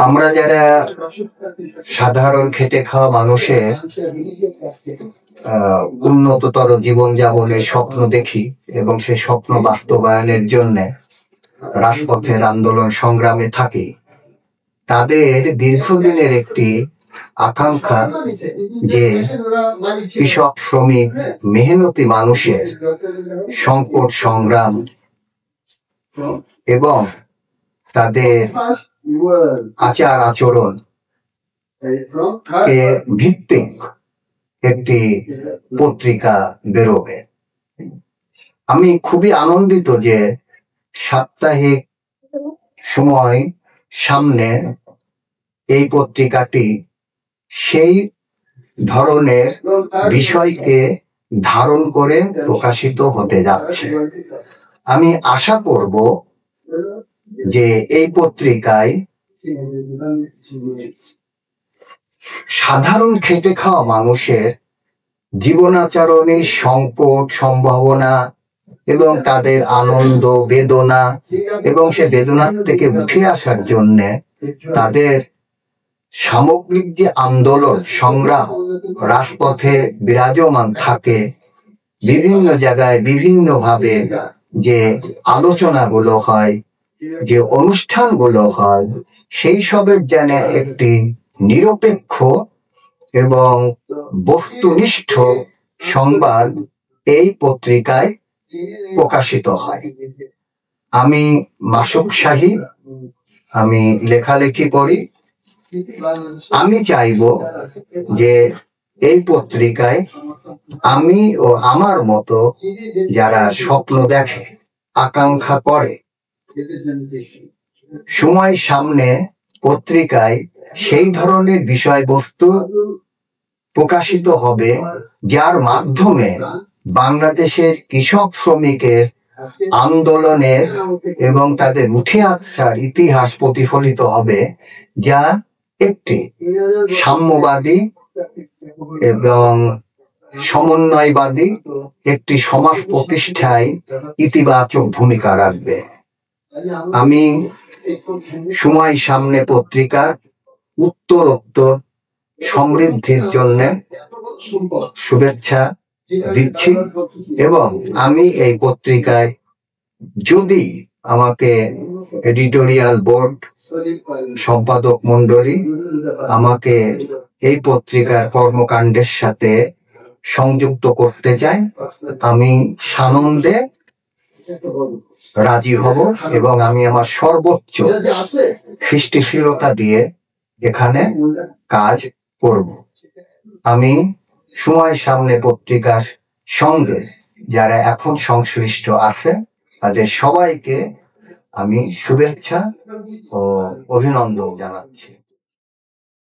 আমরা যারা সাধারণ খেটে খাওয়া মানুষের উন্নততর জীবন যাপনের স্বপ্ন দেখি এবং সেই স্বপ্ন বাস্তবায়নের জন্য রাজপথের আন্দোলন সংগ্রামে থাকি, তাদের দীর্ঘদিনের একটি আকাঙ্ক্ষা যে কৃষক, শ্রমিক, মেহনতি মানুষের সংকট সংগ্রাম এবং তাদের আচার আচরণ কে ভিত্তিক একটি পত্রিকা বেরোবে। আমি খুবই আনন্দিত যে সাপ্তাহিক সময় সামনে এই পত্রিকাটি সেই ধরনের বিষয়কে ধারণ করে প্রকাশিত হতে যাচ্ছে। আমি আশা করব যে এই পত্রিকায় সাধারণ খেটে খাওয়া মানুষের জীবনাচরণের সংকট, সম্ভাবনা এবং তাদের আনন্দ, বেদনা এবং সে বেদনার থেকে উঠে আসার জন্য তাদের সামগ্রিক যে আন্দোলন সংগ্রাম রাজপথে বিরাজমান থাকে, বিভিন্ন জায়গায় বিভিন্নভাবে যে আলোচনাগুলো হয়, যে অনুষ্ঠানগুলো হয়, সেই সবের যেন একটি নিরপেক্ষ এবং বস্তুনিষ্ঠ সংবাদ এই পত্রিকায় প্রকাশিত হয়। আমি মাসুক শাহী, আমি লেখালেখি করি। আমি চাইব যে এই পত্রিকায় আমি ও আমার মতো যারা স্বপ্ন দেখে, আকাঙ্ক্ষা করে, সময় সামনে পত্রিকায় সেই ধরনের বিষয়বস্তু প্রকাশিত হবে যার মাধ্যমে বাংলাদেশের কৃষক শ্রমিকের আন্দোলনের এবং তাদের উঠে আসার ইতিহাস প্রতিফলিত হবে, যা একটি সাম্যবাদী এবং সমন্বয়বাদী একটি সমাজ প্রতিষ্ঠায় ইতিবাচক ভূমিকা রাখবে। আমি সময় সামনে পত্রিকার উত্তরোত্তর সমৃদ্ধির জন্য শুভেচ্ছা দিচ্ছি এবং আমি এই পত্রিকায় যদি আমাকে এডিটোরিয়াল বোর্ড, সম্পাদক মন্ডলী আমাকে এই পত্রিকার কর্মকাণ্ডের সাথে সংযুক্ত করতে চায়, আমি সানন্দে রাজি হব এবং আমি আমার সর্বোচ্চ সৃষ্টিশীলতা দিয়ে এখানে কাজ করব। আমি সময় সামনে পত্রিকার সঙ্গে যারা এখন সংশ্লিষ্ট আছে তাদের সবাইকে আমি শুভেচ্ছা ও অভিনন্দন জানাচ্ছি।